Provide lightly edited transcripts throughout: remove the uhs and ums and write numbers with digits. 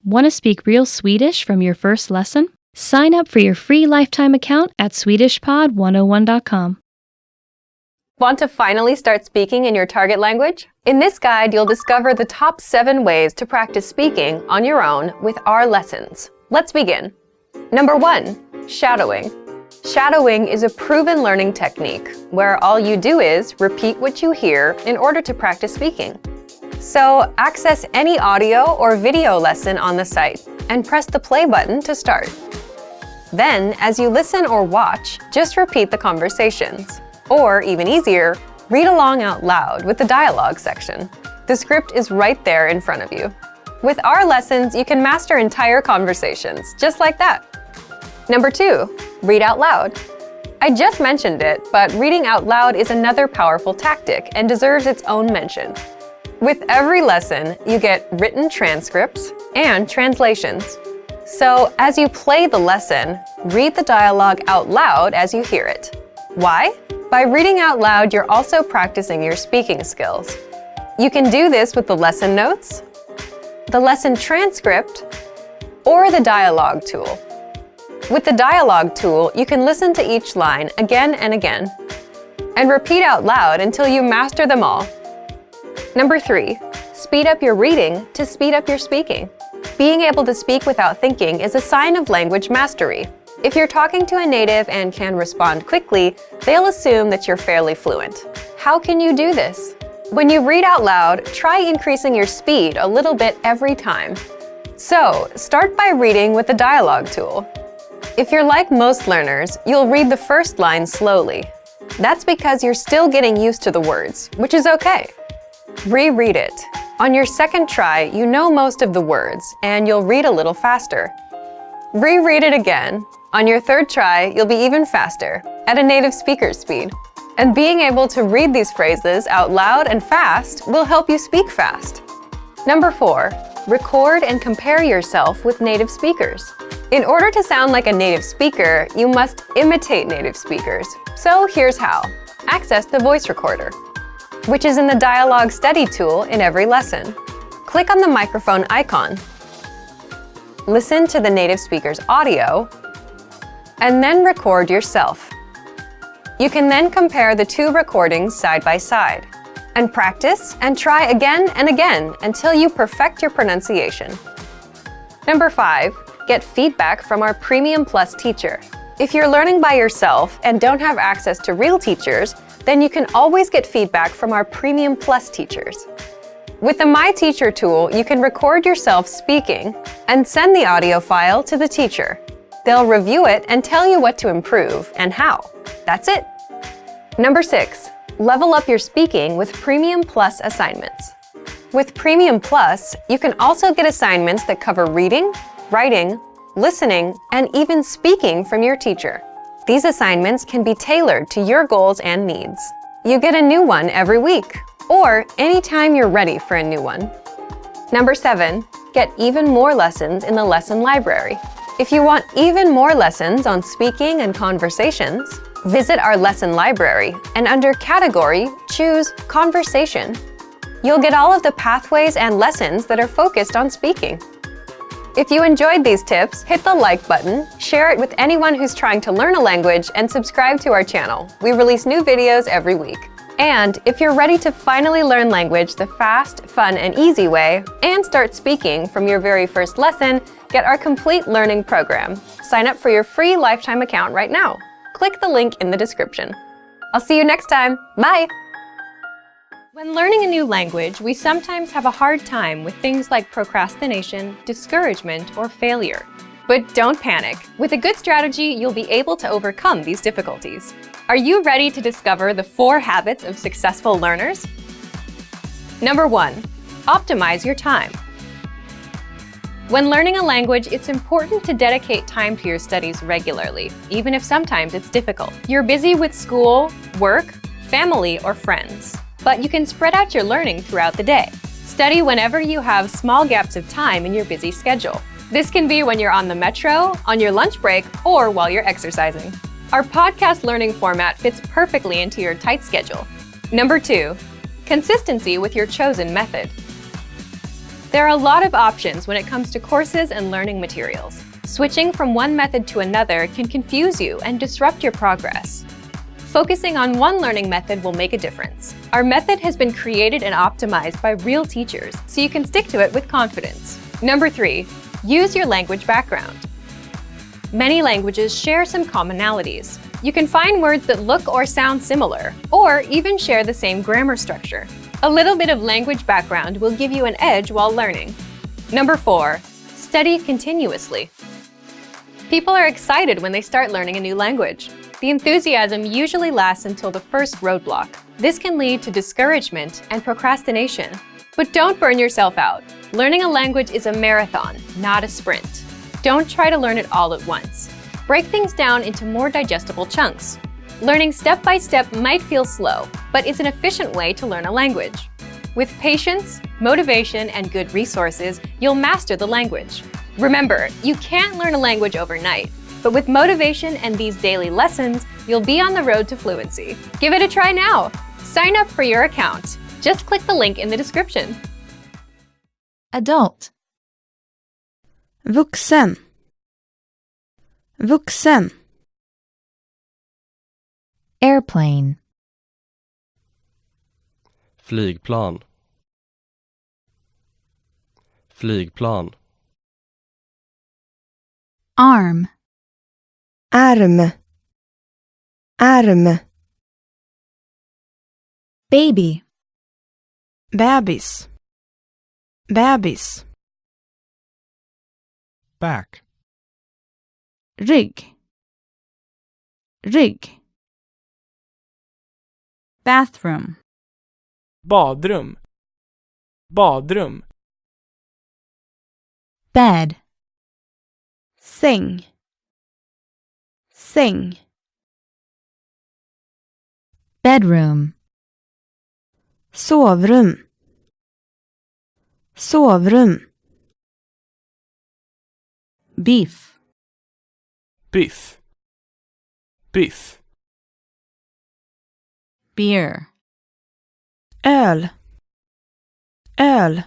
Want to speak real Swedish from your first lesson? Sign up for your free lifetime account at swedishpod101.com. Want to finally start speaking in your target language? In this guide, you'll discover the top 7 ways to practice speaking on your own with our lessons. Let's begin. Number 1, shadowing. Shadowing is a proven learning technique where all you do is repeat what you hear in order to practice speaking. So, access any audio or video lesson on the site and press the play button to start. Then, as you listen or watch, just repeat the conversations. Or, even easier, read along out loud with the dialogue section. The script is right there in front of you. With our lessons, you can master entire conversations, just like that. Number 2, read out loud. I just mentioned it, but reading out loud is another powerful tactic and deserves its own mention. With every lesson, you get written transcripts and translations. So, as you play the lesson, read the dialogue out loud as you hear it. Why? By reading out loud, you're also practicing your speaking skills. You can do this with the lesson notes, the lesson transcript, or the dialogue tool. With the dialogue tool, you can listen to each line again and again, and repeat out loud until you master them all. Number 3, speed up your reading to speed up your speaking. Being able to speak without thinking is a sign of language mastery. If you're talking to a native and can respond quickly, they'll assume that you're fairly fluent. How can you do this? When you read out loud, try increasing your speed a little bit every time. So, start by reading with the dialogue tool. If you're like most learners, you'll read the first line slowly. That's because you're still getting used to the words, which is okay. Reread it. On your second try, you know most of the words, and you'll read a little faster. Reread it again. On your third try, you'll be even faster, at a native speaker's speed. And being able to read these phrases out loud and fast will help you speak fast. Number 4, record and compare yourself with native speakers. In order to sound like a native speaker, you must imitate native speakers. So here's how. Access the voice recorder, which is in the Dialogue Study tool in every lesson. Click on the microphone icon. Listen to the native speaker's audio, and then record yourself. You can then compare the 2 recordings side by side, and practice and try again and again until you perfect your pronunciation. Number 5, get feedback from our Premium Plus teacher. If you're learning by yourself and don't have access to real teachers, then you can always get feedback from our Premium Plus teachers. With the My Teacher tool, you can record yourself speaking and send the audio file to the teacher. They'll review it and tell you what to improve and how. That's it. Number 6, level up your speaking with Premium Plus assignments. With Premium Plus, you can also get assignments that cover reading, writing, listening, and even speaking from your teacher. These assignments can be tailored to your goals and needs. You get a new one every week, or anytime you're ready for a new one. Number 7, get even more lessons in the lesson library. If you want even more lessons on speaking and conversations, visit our lesson library and under Category, choose Conversation. You'll get all of the pathways and lessons that are focused on speaking. If you enjoyed these tips, hit the like button, share it with anyone who's trying to learn a language, and subscribe to our channel. We release new videos every week. And if you're ready to finally learn language the fast, fun, and easy way, and start speaking from your very first lesson, get our complete learning program. Sign up for your free lifetime account right now. Click the link in the description. I'll see you next time. Bye! When learning a new language, we sometimes have a hard time with things like procrastination, discouragement, or failure. But don't panic. With a good strategy, you'll be able to overcome these difficulties. Are you ready to discover the 4 habits of successful learners? Number 1, optimize your time. When learning a language, it's important to dedicate time to your studies regularly, even if sometimes it's difficult. You're busy with school, work, family, or friends, but you can spread out your learning throughout the day. Study whenever you have small gaps of time in your busy schedule. This can be when you're on the metro, on your lunch break, or while you're exercising. Our podcast learning format fits perfectly into your tight schedule. Number 2, consistency with your chosen method. There are a lot of options when it comes to courses and learning materials. Switching from one method to another can confuse you and disrupt your progress. Focusing on one learning method will make a difference. Our method has been created and optimized by real teachers, so you can stick to it with confidence. Number 3, use your language background. Many languages share some commonalities. You can find words that look or sound similar, or even share the same grammar structure. A little bit of language background will give you an edge while learning. Number 4, study continuously. People are excited when they start learning a new language. The enthusiasm usually lasts until the first roadblock. This can lead to discouragement and procrastination. But don't burn yourself out. Learning a language is a marathon, not a sprint. Don't try to learn it all at once. Break things down into more digestible chunks. Learning step by step might feel slow, but it's an efficient way to learn a language. With patience, motivation, and good resources, you'll master the language. Remember, you can't learn a language overnight, but with motivation and these daily lessons, you'll be on the road to fluency. Give it a try now. Sign up for your account. Just click the link in the description. Adult. Vuxen. Vuxen. Airplane. Flygplan. Flygplan. Arm. Arm. Arm. Baby. Bebis. Bebis. Back. Rygg. Rygg. Bathroom. Badrum. Badrum. Bed. Säng. Säng. Bedroom. Sovrum. Sovrum. Beef. Biff. Biff. Beer. Öl. Öl.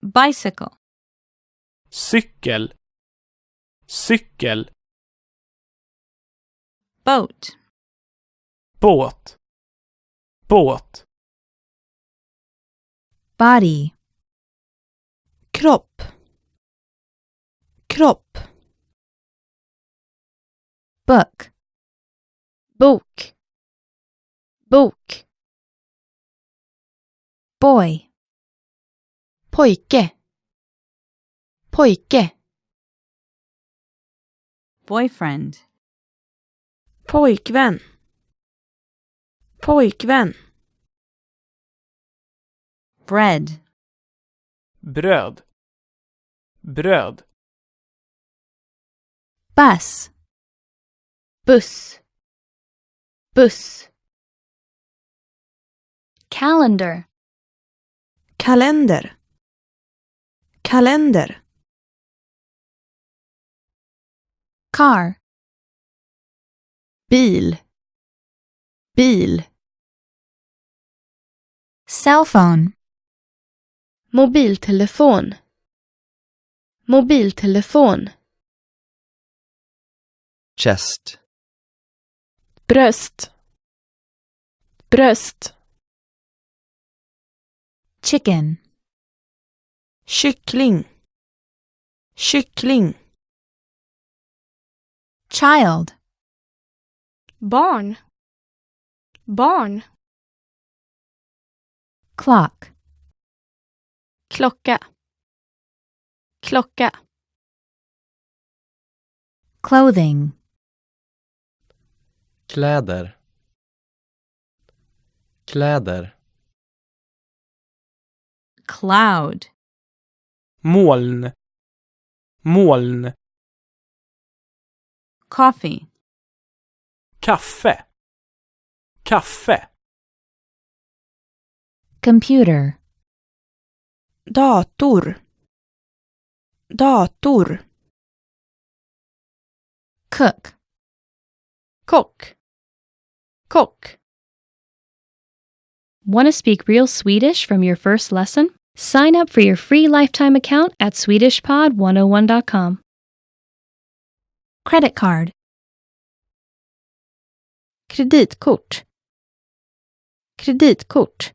Bicycle. Cykel. Cykel. Boat. Båt. Båt. Body. Kropp. Kropp. Book. Bok. Bok. Boy. Pojke. Pojke. Boyfriend. Pojkvän. Pojkvän. Bread. Bröd. Bröd. Bus. Buss. Buss. Calendar. Kalender. Kalender. Car. Bil. Bil. Cell phone. Mobiltelefon. Mobiltelefon. Chest. Bröst. Bröst. Chicken. Kyckling. Kyckling. Child. Barn. Barn. Clock. Klocka. Klocka. Clothing. Kläder. Kläder. Cloud. Moln. Moln. Coffee. Kaffe. Kaffe. Computer. Dator. Dator. Cook. Kock. Kock. Want to speak real Swedish from your first lesson? Sign up for your free lifetime account at SwedishPod101.com. Credit card. kreditkort, kreditkort,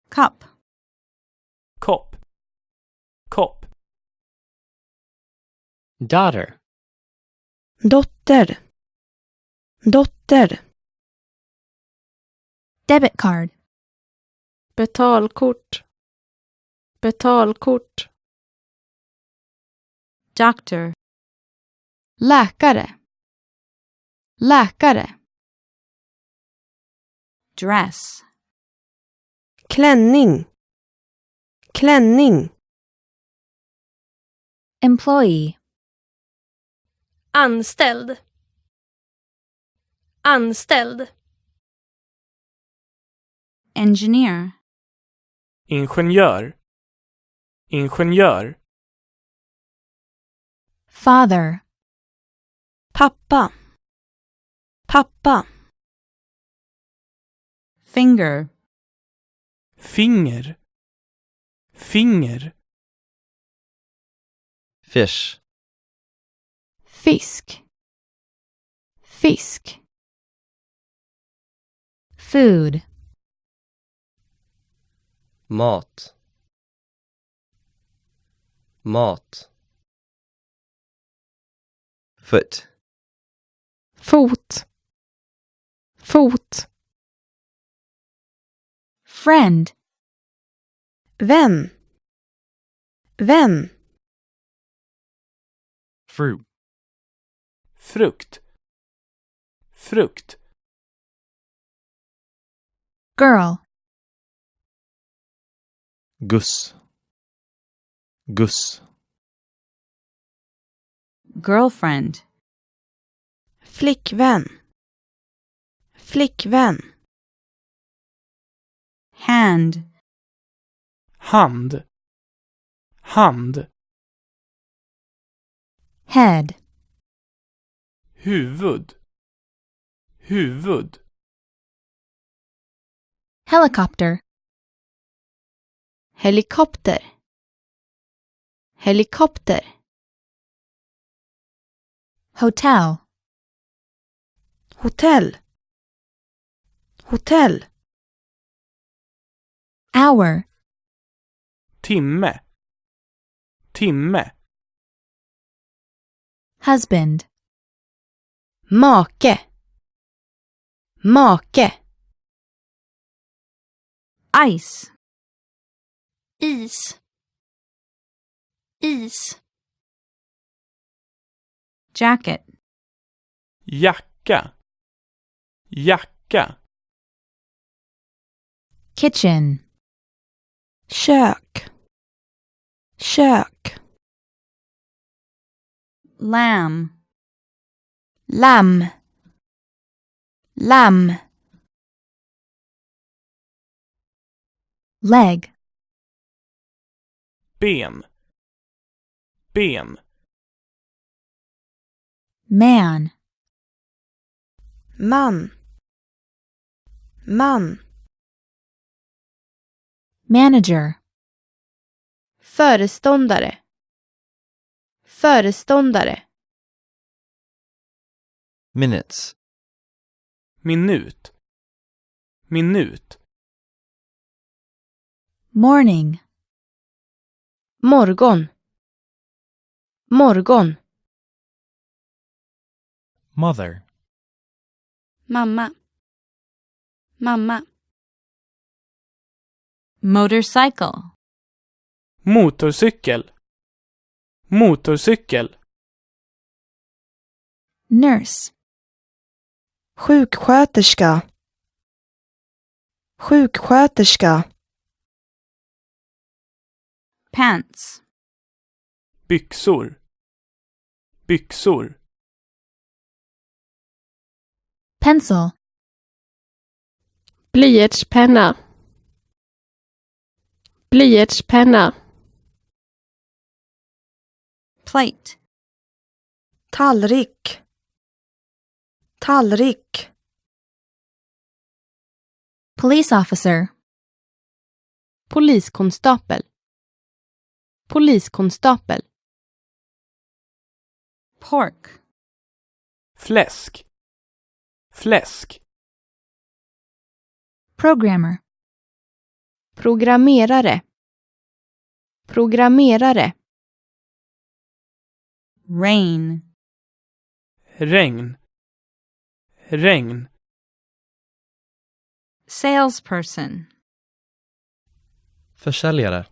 Cup. kopp, kopp, Daughter. dotter, dotter, Debit card. betalkort, betalkort, Doctor. läkare, läkare, Dress. klänning, klänning, Employee. Anställd. Anställd. Engineer. ingenjör, ingenjör, Father. pappa, pappa, Finger. finger, finger, Fish. fisk, fisk, Food. Mat. Mat. Foot. fot, fot, Friend. vän, vän, Fruit. frukt, frukt, Girl. Guss. Guss. Girlfriend. flickvän, flickvän, Hand. hand, hand, Head. huvud, huvud, Helicopter. helikopter, helikopter, Hotel. hotell, hotell, Hour. timme, timme, Husband. make, make, Ice. Is. Is. Jacket. jacka, jacka, Kitchen. kök, kök, Lamb. lamm, lamm, Leg. ben, ben, Man. man, man, Manager. föreståndare, föreståndare, Minutes. minut, minut, Morning. morgon, morgon, Mother. Mamma. Mamma. Motorcycle. motorcykel, motorcykel, Nurse. sjuksköterska, sjuksköterska, Pants. byxor, byxor, Pencil. blyertspenna, blyertspenna, Plate. tallrik, tallrik, Police officer. Poliskonstapel. Poliskonstapel. Pork. Fläsk. Fläsk. Programmer. Programmerare. Programmerare. Rain. Regn. Regn. Salesperson. Försäljare.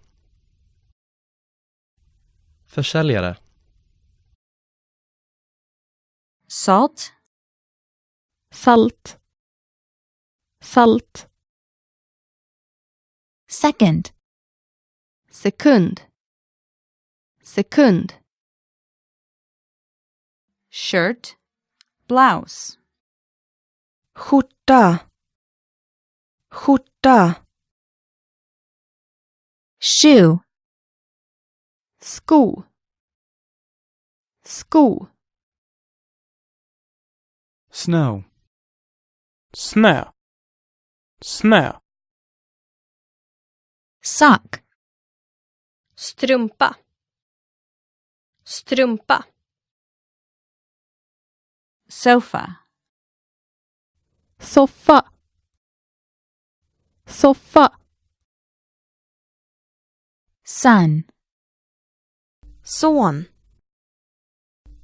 Försäljare. Salt. Salt. Salt. Second. Sekund. Sekund. Shirt. Blouse. Skjorta. Skjorta. Shoe. Sko. Sko. Snow. Snö. Snö. Sock. Strumpa. Strumpa. Sofa. Soffa. Soffa. Son. Son.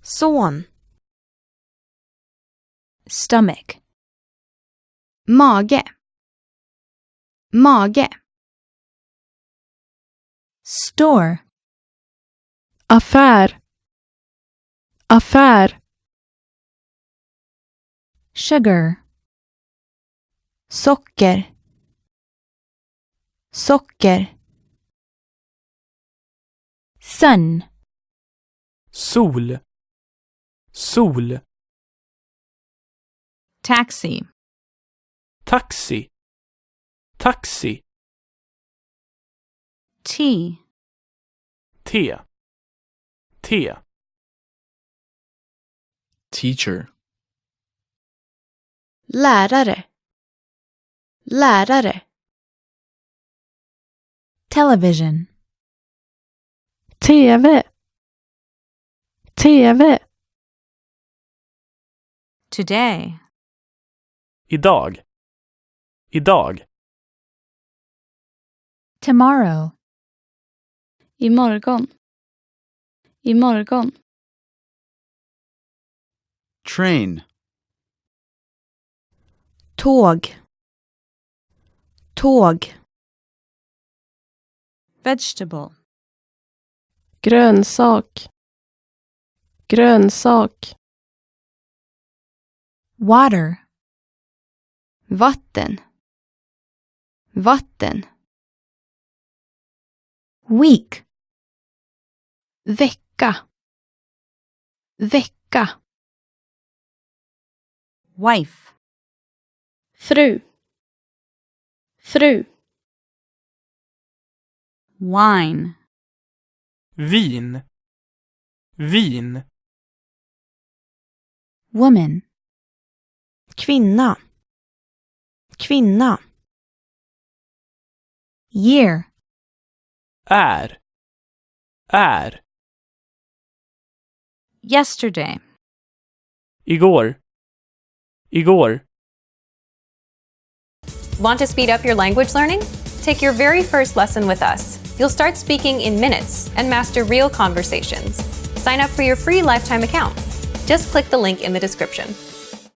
Son. Stomach. Mage. Mage. Store. Affär. Affär. Sugar. Socker. Socker. Sun. Sol. Sol. Taxi. Taxi. Taxi. Tea. Te. Te. Teacher. Lärare. Lärare. Television. TV. TV. Today. Idag. Idag. Tomorrow. Imorgon. Imorgon. Train. Tåg. Tåg. Vegetable. Grönsak. Grönsak. Water. Vatten. Vatten. Week. Vecka. Vecka. Wife. Fru. Fru. Wine. Vin. Vin. Woman. Kvinna. Kvinna. Year. Är. Är. Yesterday. Igår. Igår. Want to speed up your language learning? Take your very first lesson with us. You'll start speaking in minutes and master real conversations. Sign up for your free lifetime account. Just click the link in the description.